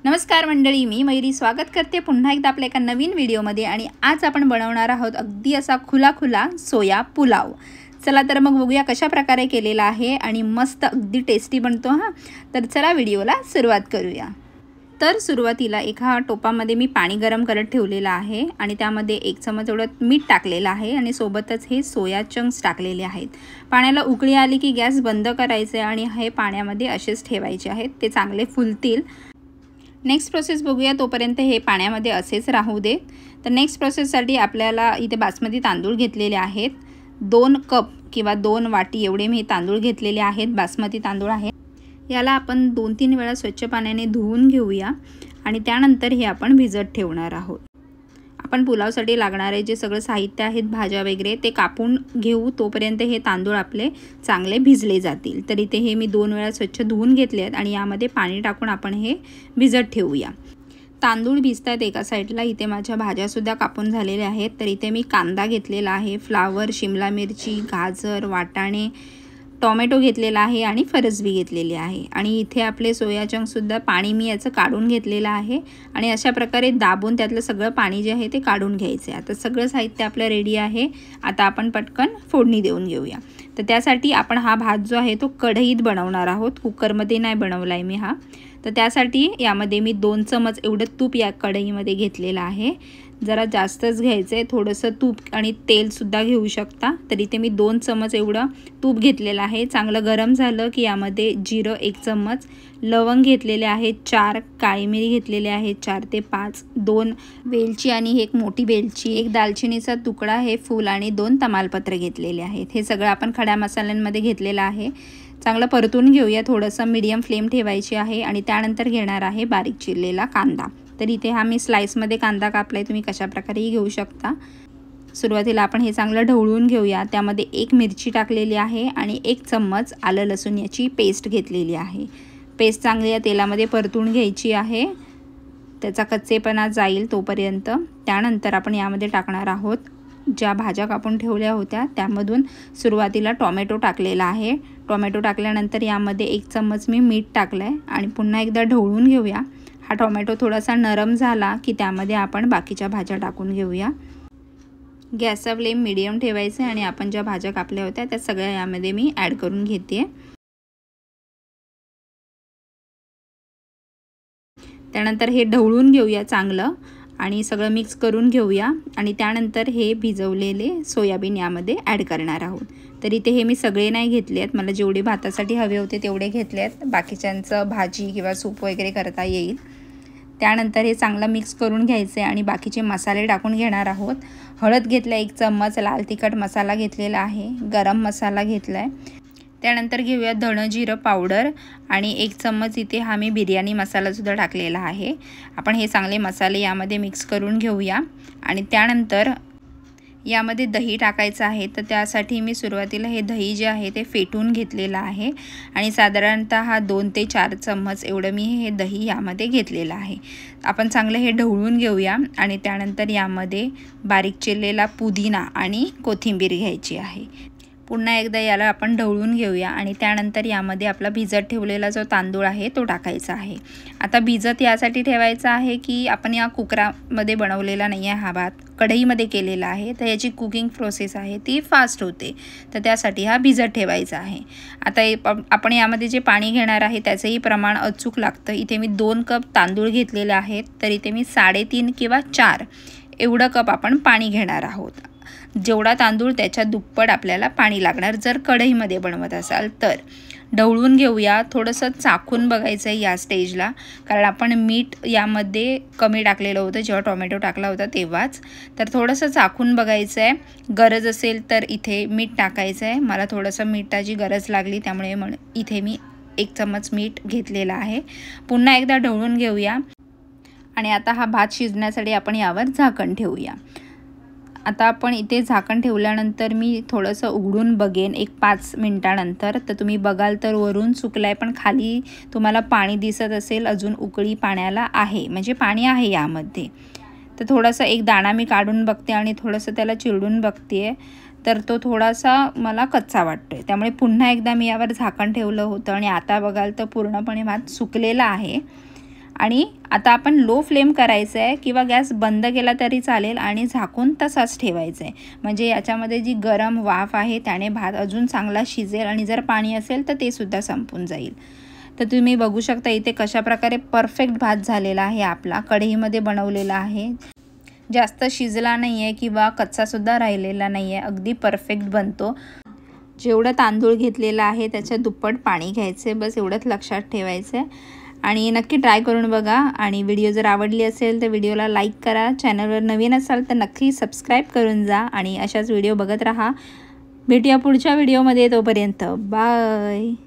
नमस्कार मंडळी, मी मयुरी स्वागत करते पुन्हा एकदा आपल्या एका नवीन व्हिडिओमध्ये। आणि आज आपण बनवणार आहोत अगदी असा खुला सोया पुलाव। चला तर मग बघूया कशा प्रकारे केलेला आहे आणि मस्त अगदी टेस्टी बनतो हा। तर चला व्हिडिओला सुरुवात करूया। तर सुरुवातीला एका टोपामध्ये मी पाणी गरम करत ठेवलेलं आहे आणि त्यामध्ये 1 चमच एवढं मीठ टाकलेलं आहे आणि सोबतच हे सोया चंक्स टाकलेले आहेत। पाण्याला उकळी आली की गॅस बंद करायचे आणि हे पाण्यामध्ये असेच ठेवायचे आहेत, ते चांगले फुलतील। नेक्स्ट प्रोसेस बघूया, तोपर्यंत हे पाण्यामध्ये असेच राहू दे। तर नेक्स्ट प्रोसेससाठी आपल्याला इथे बासमती तांदूळ घेतलेले आहेत। 2 कप किंवा 2 वाटी एवढे मी तांदूळ घेतलेले आहेत, बासमती तांदूळ आहेत। याला आपण 2-3 वेळा स्वच्छ पाण्याने धुवून घेऊया आणि त्यानंतर हे आपण भिजत ठेवणार आहोत। आपण पुलावसाठी लागणारे जे सगळं साहित्य आहेत, भाज्या वगैरे ते कापून घेऊ, तोपर्यंत हे तांदूळ आपले चांगले भिजले जातील। तर इथे हे मी 2 वेळा स्वच्छ धुवून घेतले आहेत आणि यामध्ये पाणी टाकून आपण हे भिजत ठेवूया। तांदूळ भिजतात एका साईडला, इथे माझ्या भाज्यासुद्धा कापून झालेल्या आहेत। तर इथे मी कांदा घेतलेला आहे, फ्लावर, शिमला मिरची, गाजर, वाटाणे, टोमॅटो घेतलेला आहे आणि फरसबी घेतलेली आहे। आणि इथे आपले सोया चंक्ससुद्धा पाणी मी याचं काढून घेतलेलं आहे आणि अशा प्रकारे दाबून त्यातलं सगळं पाणी जे आहे ते काढून घ्यायचं आहे। आता सगळं साहित्य आपलं रेडी आहे। आता आपण पटकन फोडणी देऊन घेऊया। तर त्यासाठी आपण हा भात जो आहे तो कढईत बनवणार आहोत, कुकरमध्ये नाही बनवला आहे मी हा। तर त्यासाठी यामध्ये मी 2 चमच एवढं तूप या कढईमध्ये घेतलेलं आहे। जरा जास्तच घ्यायचं आहे, थोडंसं तूप आणि तेलसुद्धा घेऊ शकता। तर इथे मी 2 चमच एवढं तूप घेतलेलं आहे। चांगलं गरम झालं की यामध्ये जिरं 1 चमच, लवंग घेतलेले आहेत 4, काळी मिरी घेतलेले आहेत 4 ते 5, 2 वेलची आणि एक मोठी वेलची, 1 दालचिनीचा तुकडा, हे फूल आणि 2 तमालपत्र घेतलेले आहेत। हे सगळं आपण खड्या मसाल्यांमध्ये घेतलेलं आहे। चांगलं परतून घेऊया, थोडंसं मीडियम फ्लेम ठेवायची आहे आणि त्यानंतर घेणार आहे बारीक चिरलेला कांदा। तर इथे हा मी स्लाइसमध्ये कांदा कापला आहे, तुम्ही कशा प्रकारेही घेऊ शकता। सुरुवातीला आपण हे चांगलं ढवळून घेऊया। त्यामध्ये 1 मिरची टाकलेली आहे आणि 1 चम्मच आलं लसूण याची पेस्ट घेतलेली आहे। पेस्ट चांगली या तेलामध्ये परतून घ्यायची आहे, त्याचा कच्चेपणा जाईल तोपर्यंत। त्यानंतर आपण यामध्ये टाकणार आहोत ज्या भाज्या कापून ठेवल्या होत्या, त्यामधून सुरुवातीला टोमॅटो टाकलेला आहे। टोमॅटो टाकल्यानंतर यामध्ये 1 चम्मच मी मीठ टाकलं आहे आणि पुन्हा एकदा ढवळून घेऊया। हा टोमॅटो थोडासा नरम झाला की त्यामध्ये आपण बाकीच्या भाज्या टाकून घेऊया। गॅसचा फ्लेम मीडियम ठेवायचा आणि आपण ज्या भाज्या कापल्या होत्या त्या सगळ्या यामध्ये मी ॲड करून घेते। त्यानंतर हे ढवळून घेऊया चांगलं आणि सगळं मिक्स करून घेऊया आणि त्यानंतर हे भिजवलेले सोयाबीन यामध्ये ॲड करणार आहोत। तर इथे हे मी सगळे नाही घेतले आहेत, मला जेवढे भातासाठी हवे होते तेवढे घेतले आहेत, बाकीच्यांचं भाजी किंवा सूप वगैरे करता येईल। त्यानंतर हे चांगलं मिक्स करून घ्यायचे आणि बाकीचे मसाले टाकून घेणार आहोत। हळद घेतला 1 चम्मच, लाल तिखट मसाला घेतलेला आहे, गरम मसाला घेतला आहे। त्यानंतर घेऊया धणं जिरं पावडर आणि 1 चम्मच इथे हा मी बिर्याणी मसालासुद्धा टाकलेला आहे। आपण हे चांगले मसाले यामध्ये मिक्स करून घेऊया आणि त्यानंतर यामध्ये दही टाकायचं आहे। तर त्यासाठी मी सुरुवातीला हे दही जे आहे ते फेटून घेतलेलं आहे आणि साधारणतः 2 ते 4 चम्मच एवढं मी हे दही यामध्ये घेतलेलं आहे। आपण चांगलं हे ढवळून घेऊया आणि त्यानंतर यामध्ये बारीक चिरलेला पुदिना आणि कोथिंबीर घ्यायची आहे। पुन्हा एकदा याला आपण ढवळून घेऊया आणि त्यानंतर यामध्ये आपला भिजत ठेवलेला जो तांदूळ आहे तो टाकायचा आहे। आता भिजत यासाठी ठेवायचा आहे की आपण या कुकरामध्ये बनवलेला नाही आहे हा भात, कढईमध्ये केलेला आहे, तर याची कुकिंग प्रोसेस आहे ती फास्ट होते, तर त्यासाठी हा भिजत ठेवायचा आहे। आता आपण यामध्ये जे पाणी घेणार आहे त्याचंही प्रमाण अचूक लागतं। इथे मी 2 कप तांदूळ घेतलेले आहेत, तर इथे मी 3.5 किंवा 4 एवढं कप आपण पाणी घेणार आहोत। जेवढा तांदूळ त्याच्या दुप्पट आपल्याला पाणी लागणार जर कढईमध्ये बनवत असाल तर। ढवळून घेऊया, थोडंसं चाखून बघायचं आहे या स्टेजला, कारण आपण मीठ यामध्ये कमी टाकलेलं होतं जेव्हा टोमॅटो टाकला होता तेव्हाच। तर थोडंसं चाखून बघायचं आहे, गरज असेल तर इथे मीठ टाकायचं आहे। मला थोडंसं मिठाची गरज लागली त्यामुळे इथे मी 1 चम्मच मीठ घेतलेलं आहे। पुन्हा एकदा ढवळून घेऊया आणि आता हा भात शिजण्यासाठी आपण यावर झाकण ठेवूया। आता आपण इथे झाकण ठेवल्यानंतर मी थोडंसं उघडून बघेन 1-5 मिनिटानंतर, तर तुम्ही बघाल तर वरून सुकलाय पण खाली तुम्हाला पाणी दिसत असेल, अजून उकळी पाण्याला आहे, म्हणजे पाणी आहे यामध्ये। तर थोडासा एक दाणा मी काढून बघते आणि थोडंसं त्याला चिरडून बघते, तर तो थोडासा मला कच्चा वाटतोय, त्यामुळे पुन्हा एकदा मी यावर झाकण ठेवलं होतं आणि आता बघाल तर पूर्णपणे भात सुकलेला आहे। आणि आता आपण लो फ्लेम करायचं आहे किंवा गॅस बंद केला तरी चालेल आणि झाकून तसाच ठेवायचं आहे. म्हणजे याच्यामध्ये जी गरम वाफ आहे त्याने भात अजून चांगला शिजेल आणि जर पाणी असेल तर ते सुद्धा संपून जाईल. तर तुम्ही बघू शकता इथे कशा प्रकारे परफेक्ट भात झालेला आहे. आपला कढईमध्ये बनवलेला आहे, जास्त शिजला नाही आहे किंवा कच्चासुद्धा राहिलेला नाही आहे, अगदी परफेक्ट बनतो. जेवढं तांदूळ घेतलेलं आहे त्याच्या दुप्पट पाणी घ्यायचं आहे, बस एवढंच लक्षात ठेवायचं आहे. आणि नक्की ट्राय करून बघा. आणि व्हिडिओ जर आवडली असेल तर व्हिडिओला लाईक करा. चॅनलवर नवीन असाल तर नक्की सबस्क्राईब करून जा आणि अशाच व्हिडिओ बघत राहा. भेटूया पुढच्या व्हिडिओमध्ये, तोपर्यंत बाय.